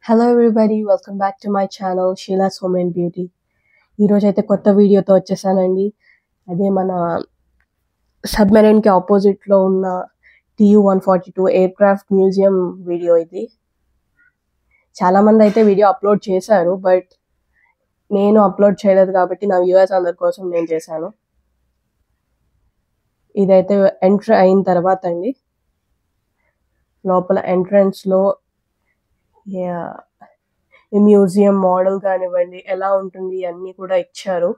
Hello everybody welcome back to my channel Sheela's home and beauty. ఈరోజు అయితే కొత్త వీడియోతో వచ్చేసానండి. అదే మన సబ్మెరైన్కి ఆపోజిట్లో ఉన్న TU-142 air craft museum video ఇది. చాలామంది అయితే వీడియో అప్లోడ్ చేశారు, బట్ నేను అప్లోడ్ చేయలేదు కాబట్టి నా వ్యూవర్స్ అందరి కోసం నేను చేశాను. ఇదైతే ఎంటర్ అయిన తర్వాత అండి, లోపల ఎంట్రన్స్లో ఈ మ్యూజియం మోడల్ కానివ్వండి, ఎలా ఉంటుంది అన్నీ కూడా ఇచ్చారు.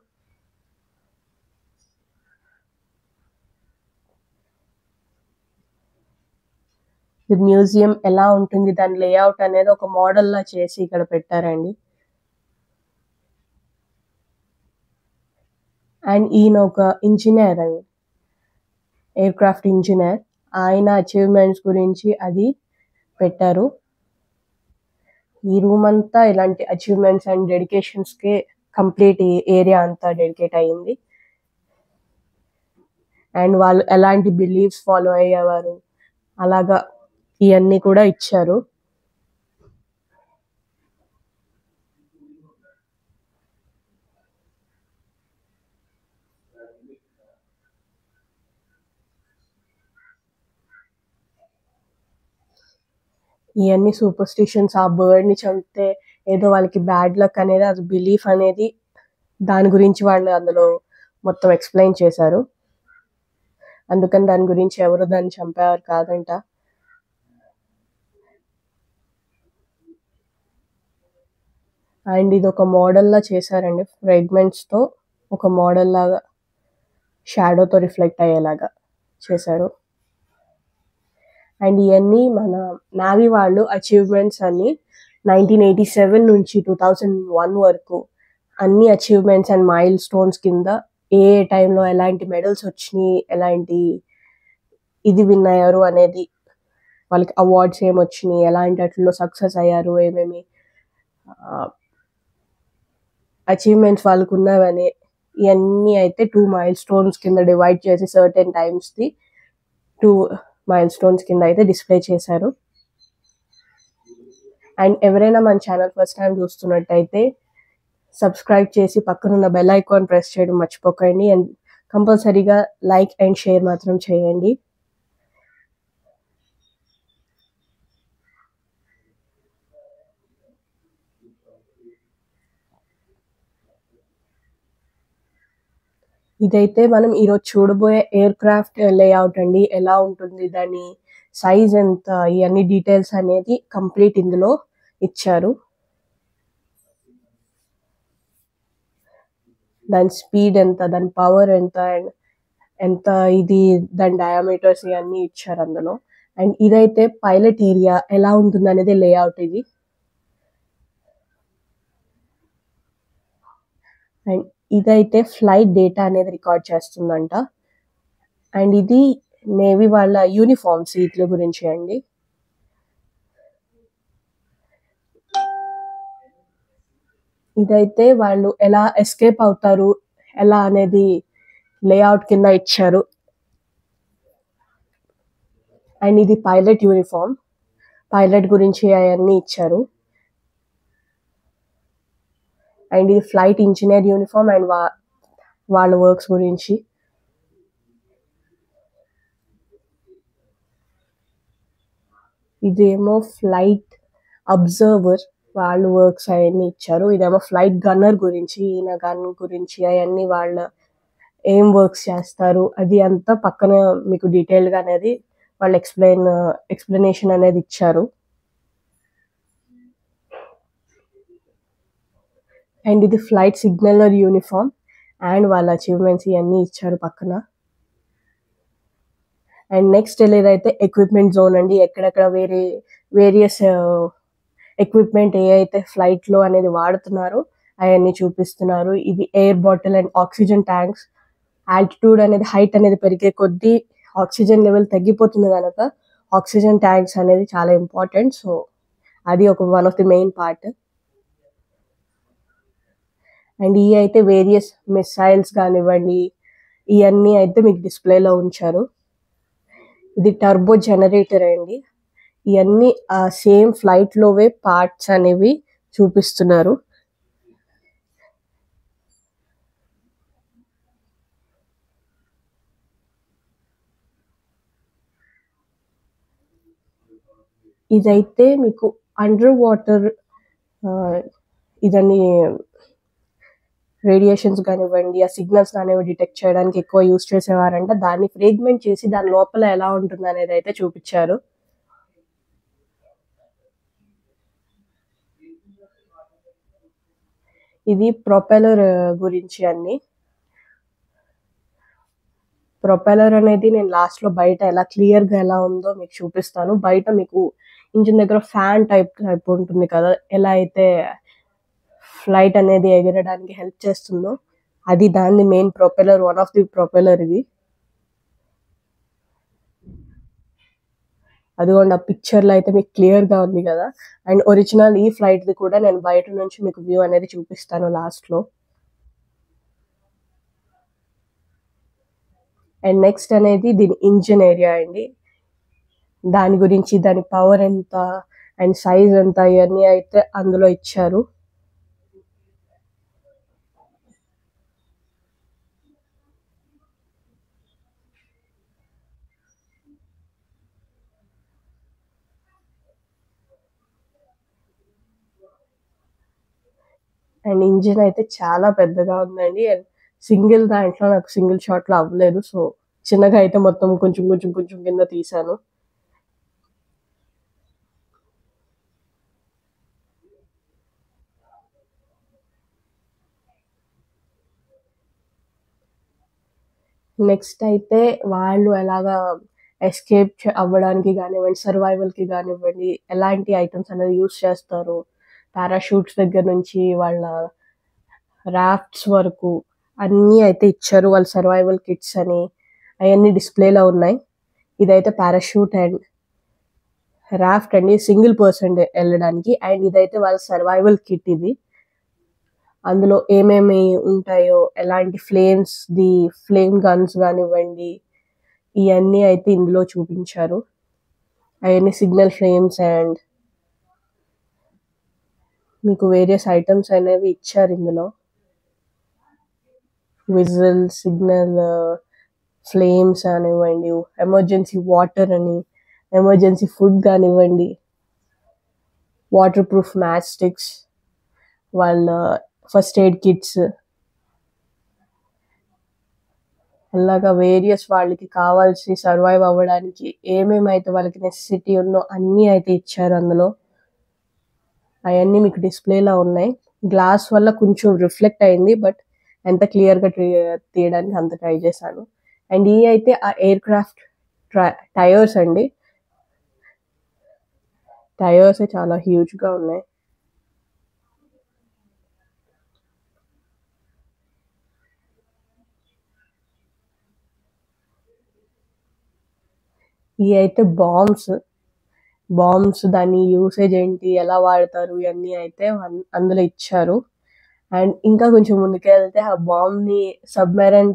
మ్యూజియం ఎలా ఉంటుంది, దాని లేఅవుట్ అనేది ఒక మోడల్ లా చేసి ఇక్కడ పెట్టారండి. అండ్ ఈయన ఒక ఇంజనీర్ అండి, ఎయిర్ క్రాఫ్ట్ ఇంజనీర్. ఆయన అచీవ్మెంట్స్ గురించి అది పెట్టారు. ఈ రూమ్ అంతా ఇలాంటి అచీవ్మెంట్స్ అండ్ డెడికేషన్స్కే కంప్లీట్ ఏరియా అంతా డెడికేట్ అయ్యింది. అండ్ వాళ్ళు ఎలాంటి బిలీఫ్స్ ఫాలో అయ్యేవారు, అలాగా ఇవన్నీ కూడా ఇచ్చారు. ఇవన్నీ సూపర్స్టిషన్స్. ఆ బర్డ్ని చంపితే ఏదో వాళ్ళకి బ్యాడ్ లక్ అనేది, అది బిలీఫ్ అనేది, దాని గురించి వాళ్ళు అందులో మొత్తం ఎక్స్ప్లెయిన్ చేశారు. అందుకని దాని గురించి ఎవరు దాన్ని చంపేవారు కాదంట. అండ్ ఇది ఒక మోడల్లా చేశారండి, ఫ్రాగ్మెంట్స్తో ఒక మోడల్ లాగా షాడోతో రిఫ్లెక్ట్ అయ్యేలాగా చేశారు. అండ్ ఇవన్నీ మన నావీ వాళ్ళు అచీవ్మెంట్స్ అన్ని 1987 నుంచి 2001 వరకు అన్ని అచీవ్మెంట్స్ అండ్ మైల్ స్టోన్స్ కింద ఏ టైంలో ఎలాంటి మెడల్స్ వచ్చినాయి, ఎలాంటి ఇది విన్ అయ్యారు అనేది, వాళ్ళకి అవార్డ్స్ ఏమొచ్చినాయి, ఎలాంటి వాటిల్లో సక్సెస్ అయ్యారు, ఏమేమి అచీవ్మెంట్స్ వాళ్ళకు ఉన్నవని, ఇవన్నీ అయితే 2 మైల్ స్టోన్స్ కింద డివైడ్ చేసి సర్టెన్ టైమ్స్ది 2 మైల్ స్టోన్స్ కింద అయితే డిస్ప్లే చేశారు. అండ్ ఎవరైనా మన ఛానల్ ఫస్ట్ టైం చూస్తున్నట్టయితే సబ్స్క్రైబ్ చేసి పక్కనున్న బెల్ ఐకాన్ ప్రెస్ చేయడం మర్చిపోకండి. అండ్ కంపల్సరీగా లైక్ అండ్ షేర్ మాత్రం చేయండి. ఇదైతే మనం ఈరోజు చూడబోయే ఎయిర్ క్రాఫ్ట్ లేఅవుట్ అండి. ఎలా ఉంటుంది, దాని సైజ్ ఎంత, ఇవన్నీ డీటెయిల్స్ అనేది కంప్లీట్ ఇందులో ఇచ్చారు. దాని స్పీడ్ ఎంత, దాని పవర్ ఎంత, అండ్ ఎంత ఇది, దాని డయామీటర్స్ ఇవన్నీ ఇచ్చారు అందులో. అండ్ ఇదైతే పైలట్ ఏరియా ఎలా ఉంటుంది అనేది లేఅవుట్ ఇది. అండ్ ఇదైతే ఫ్లైట్ డేటా అనేది రికార్డ్ చేస్తుందంట. అండ్ ఇది నేవీ వాళ్ళ యూనిఫామ్స్ వీటి గురించి అండి. ఇదైతే వాళ్ళు ఎలా ఎస్కేప్ అవుతారు, ఎలా అనేది లేఅవుట్ కింద ఇచ్చారు. అండ్ ఇది పైలట్ యూనిఫామ్, పైలట్ గురించి అవన్నీ ఇచ్చారు. అండ్ ఇది ఫ్లైట్ ఇంజనీర్ యూనిఫామ్ అండ్ వాళ్ళ వర్క్స్ గురించి. ఇదేమో ఫ్లైట్ అబ్జర్వర్, వాళ్ళు వర్క్స్ అవన్నీ ఇచ్చారు. ఇదేమో ఫ్లైట్ గన్నర్ గురించి, ఈయన గన్ గురించి అవన్నీ వాళ్ళ ఏం వర్క్స్ చేస్తారు అది అంతా పక్కన మీకు డీటెయిల్గా అనేది వాళ్ళు ఎక్స్ప్లెనేషన్ అనేది ఇచ్చారు. అండ్ ఇది ఫ్లైట్ సిగ్నలర్ యూనిఫామ్ అండ్ వాళ్ళ అచీవ్మెంట్స్ ఇవన్నీ ఇచ్చారు పక్కన. అండ్ నెక్స్ట్ వెళ్ళేదైతే ఎక్విప్మెంట్ జోన్ అండి. ఎక్కడెక్కడ వేరియస్ ఎక్విప్మెంట్ ఏ అయితే ఫ్లైట్లో అనేది వాడుతున్నారో అవన్నీ చూపిస్తున్నారు. ఇది air bottle and oxygen tanks. Altitude అనేది, హైట్ అనేది పెరిగే కొద్దీ ఆక్సిజన్ లెవెల్ తగ్గిపోతుంది కనుక ఆక్సిజన్ ట్యాంక్స్ అనేది చాలా ఇంపార్టెంట్. సో అది ఒక one of the main part. And ఇవి అయితే వేరియస్ మిసైల్స్ కానివ్వండి, ఇవన్నీ అయితే మీకు డిస్ప్లేలో ఉంచారు. ఇది టర్బో జనరేటర్ అండి. ఇవన్నీ ఆ సేమ్ ఫ్లైట్ లోవే పార్ట్స్ అనేవి చూపిస్తున్నారు. ఇదైతే మీకు అండర్ వాటర్ ఇదని రేడియేషన్స్ కానివ్వండి, ఆ సిగ్నల్స్ అనేవి డిటెక్ట్ చేయడానికి ఎక్కువ యూస్ చేసేవారంట. దాన్ని ఫ్రేగ్మెంట్ చేసి దాని లోపల ఎలా ఉంటుంది అనేది అయితే చూపించారు. ఇది ప్రొపెల్లర్ గురించి అన్ని. ప్రొపెల్లర్ అనేది నేను లాస్ట్ లో బయట ఎలా క్లియర్ గా ఎలా ఉందో మీకు చూపిస్తాను. బయట మీకు ఇంజిన్ దగ్గర ఫ్యాన్ టైప్ ఉంటుంది కదా, ఎలా అయితే ఫ్లైట్ అనేది ఎగరడానికి హెల్ప్ చేస్తుందో అది దాన్ని main propeller, one of the propeller ఇది. అదిగోండి ఆ పిక్చర్ లో అయితే మీకు క్లియర్ గా ఉంది కదా. అండ్ ఒరిజినల్ ఈ ఫ్లైట్ ది కూడా నేను బయట నుంచి మీకు వ్యూ అనేది చూపిస్తాను లాస్ట్ లో. అండ్ నెక్స్ట్ అనేది దీని ఇంజిన్ ఏరియా అండి. దాని గురించి, దాని పవర్ ఎంత అండ్ సైజ్ ఎంత, ఇవన్నీ అయితే అందులో ఇచ్చారు. అండ్ ఇంజిన్ అయితే చాలా పెద్దగా ఉందండి. అండ్ సింగిల్ దాంట్లో నాకు సింగిల్ షాట్ లో అవ్వలేదు. సో చిన్నగా అయితే మొత్తం కొంచెం కొంచెం కొంచెం కింద తీసాను. నెక్స్ట్ అయితే వాళ్ళు ఎలాగా ఎస్కేప్ అవ్వడానికి కానివ్వండి, సర్వైవల్ కి కానివ్వండి, ఎలాంటి ఐటమ్స్ అనేది యూస్ చేస్తారు, పారాషూట్స్ దగ్గర నుంచి వాళ్ళ రాఫ్ట్స్ వరకు అన్నీ అయితే ఇచ్చారు. వాళ్ళ సర్వైవల్ కిట్స్ అని అవన్నీ డిస్ప్లేలో ఉన్నాయి. ఇదైతే పారాషూట్ అండ్ రాఫ్ట్ అండి, సింగిల్ పర్సన్ వెళ్ళడానికి. అండ్ ఇదైతే వాళ్ళ సర్వైవల్ కిట్ ఇది. అందులో ఏమేమి ఉంటాయో, ఎలాంటి ఫ్లేమ్ గన్స్ కానివ్వండి, ఇవన్నీ అయితే ఇందులో చూపించారు. అవన్నీ సిగ్నల్ ఫ్లేమ్స్ అండ్ మీకు వేరియస్ ఐటమ్స్ అనేవి ఇచ్చారు ఇందులో. విజిల్, సిగ్నల్, ఫ్లేమ్స్ కానివ్వండి, ఎమర్జెన్సీ వాటర్ అని, ఎమర్జెన్సీ ఫుడ్ కానివ్వండి, వాటర్ ప్రూఫ్ మ్యాచ్ స్టిక్స్, వాళ్ళ ఫస్ట్ ఎయిడ్ కిట్స్, అలాగా వేరియస్ వాళ్ళకి కావాల్సి సర్వైవ్ అవ్వడానికి ఏమేమైతే వాళ్ళకి నెసెసిటీ ఉన్నో అన్నీ అయితే ఇచ్చారు అందులో. అవన్నీ మీకు డిస్ప్లేలో ఉన్నాయి. గ్లాస్ వల్ల కొంచెం రిఫ్లెక్ట్ అయింది, బట్ ఎంత క్లియర్ గా తీయడానికి అంత ట్రై చేశాను. అండ్ ఈ అయితే ఆ ఎయిర్ క్రాఫ్ట్ టైర్స్ అండి. టైర్స్ చాలా హ్యూజ్ గా ఉన్నాయి. ఈ అయితే బాంబ్స్ దాని యూసేజ్ ఏంటి, ఎలా వాడతారు, ఇవన్నీ అయితే అందులో ఇచ్చారు. అండ్ ఇంకా కొంచెం ముందుకెళ్తే ఆ బాంబ్ ని సబ్మెరైన్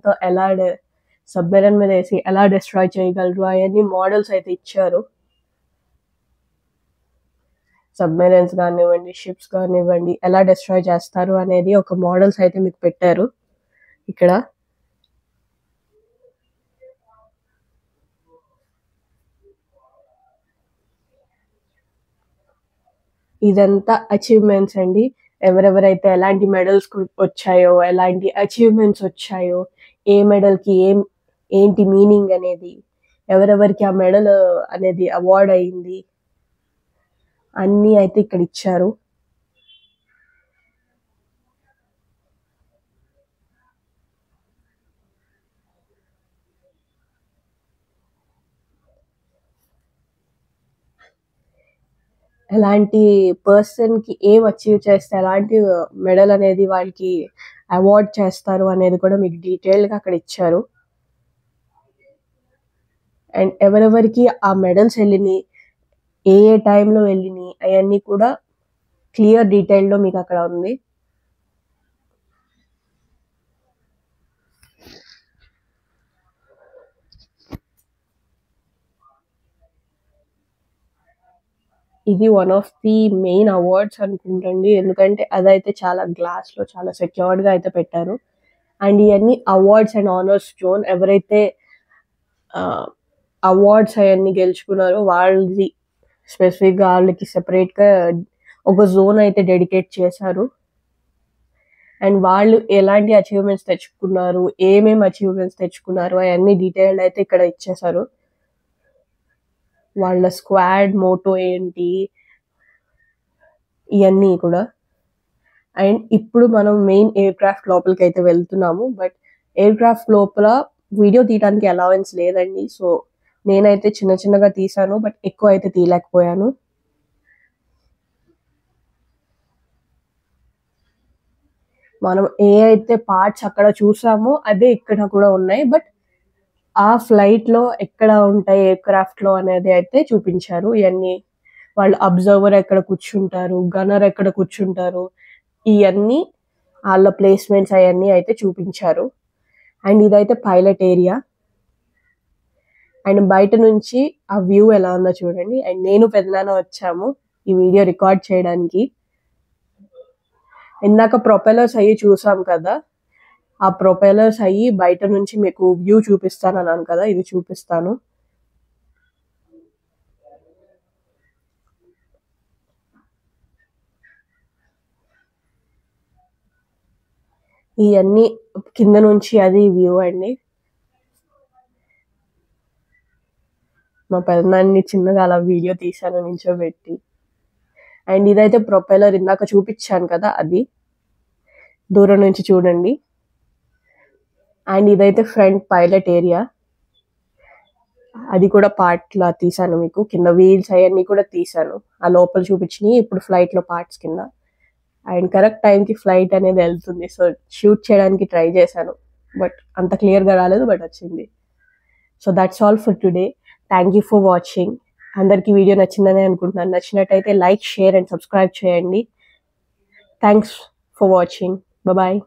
మీద వేసి ఎలా డిస్ట్రాయ్ చేయగలరు, అవన్నీ మోడల్స్ అయితే ఇచ్చారు. సబ్మెరైన్స్ కానివ్వండి, షిప్స్ కానివ్వండి, ఎలా డిస్ట్రాయ్ చేస్తారు అనేది ఒక మోడల్స్ అయితే మీకు పెట్టారు ఇక్కడ. ఇదంతా అచీవ్మెంట్స్ అండి. ఎవరెవరైతే ఎలాంటి మెడల్స్ వచ్చాయో, ఎలాంటి అచీవ్మెంట్స్ వచ్చాయో, ఏ మెడల్ కి ఏంటి మీనింగ్ అనేది, ఎవరెవరికి ఆ మెడల్ అనేది అవార్డ్ అయింది, అన్నీ అయితే ఇక్కడ ఇచ్చారు. ఎలాంటి పర్సన్ కి ఏం అచీవ్ చేస్తే ఎలాంటి మెడల్ అనేది వాళ్ళకి అవార్డ్ చేస్తారు అనేది కూడా మీకు డీటెయిల్ గా అక్కడ ఇచ్చారు. అండ్ ఎవరెవరికి ఆ మెడల్స్ వెళ్ళినాయి, ఏ టైంలో వెళ్ళినాయి, అవన్నీ కూడా క్లియర్ డీటెయిల్ లో మీకు అక్కడ ఉంది. ఇది one of the main awards అనుకుంటండి, ఎందుకంటే అదైతే చాలా గ్లాస్లో చాలా సెక్యూర్డ్గా అయితే పెట్టారు. అండ్ ఇవన్నీ అవార్డ్స్ అండ్ ఆనర్స్ జోన్. ఎవరైతే అవార్డ్స్ అవన్నీ గెలుచుకున్నారో వాళ్ళది స్పెసిఫిక్గా వాళ్ళకి సెపరేట్గా ఒక జోన్ అయితే డెడికేట్ చేశారు. అండ్ వాళ్ళు ఎలాంటి అచీవ్మెంట్స్ తెచ్చుకున్నారు, ఏమేమి అచీవ్మెంట్స్ తెచ్చుకున్నారు అవన్నీ డీటెయిల్డ్ అయితే ఇక్కడ ఇచ్చేశారు. వాళ్ళ స్క్వాడ్ మోటో ఏంటి ఇవన్నీ కూడా. అండ్ ఇప్పుడు మనం మెయిన్ ఎయిర్ క్రాఫ్ట్ లోపలికి అయితే వెళ్తున్నాము. బట్ ఎయిర్ క్రాఫ్ట్ లోపల వీడియో తీయడానికి అలవెన్స్ లేదండి, సో నేనైతే చిన్న చిన్నగా తీసాను, బట్ ఎక్కువ అయితే తీయలేకపోయాను. మనం ఏ అయితే పార్ట్స్ అక్కడ చూసామో అదే ఇక్కడ కూడా ఉన్నాయి, బట్ ఆ ఫ్లైట్లో ఎక్కడ ఉంటాయి ఎయిర్ క్రాఫ్ట్లో అనేది అయితే చూపించారు. ఇవన్నీ వాళ్ళు అబ్జర్వర్ ఎక్కడ కూర్చుంటారు, గన్నర్ ఎక్కడ కూర్చుంటారు, ఇవన్నీ వాళ్ళ ప్లేస్మెంట్స్ అవన్నీ అయితే చూపించారు. అండ్ ఇదైతే పైలట్ ఏరియా. అండ్ బయట నుంచి ఆ వ్యూ ఎలా ఉందో చూడండి. అండ్ నేను పెద్దనాన్న వచ్చాము ఈ వీడియో రికార్డ్ చేయడానికి. ఇందాక ప్రొపెలర్స్ అయ్యి చూసాం కదా, ఆ ప్రొపెలర్స్ అయ్యి బయట నుంచి మీకు వ్యూ చూపిస్తాను అన్నాను కదా, ఇది చూపిస్తాను. ఇవన్నీ కింద నుంచి అది వ్యూ అండి. మా పెద్దనాన్ని చిన్నగా అలా వీడియో తీశాను నించోబెట్టి. అండ్ ఇదైతే ప్రొపెలర్ ఇందాక చూపించాను కదా, అది దూరం నుంచి చూడండి. అండ్ ఇదైతే ఫ్రంట్ పైలట్ ఏరియా, అది కూడా పార్ట్లా తీసాను మీకు. కింద వీల్స్ అవన్నీ కూడా తీసాను, ఆ లోపల చూపించినవి ఇప్పుడు ఫ్లైట్లో పార్ట్స్ కింద. అండ్ కరెక్ట్ టైంకి ఫ్లైట్ అనేది వెళ్తుంది, సో షూట్ చేయడానికి ట్రై చేశాను, బట్ అంత క్లియర్గా రాలేదు, బట్ వచ్చింది. So that's all for today. Thank you for watching. అందరికీ వీడియో నచ్చిందని అనుకుంటున్నాను. నచ్చినట్టయితే లైక్, షేర్ అండ్ సబ్స్క్రైబ్ చేయండి. Thanks for watching. బాయ్.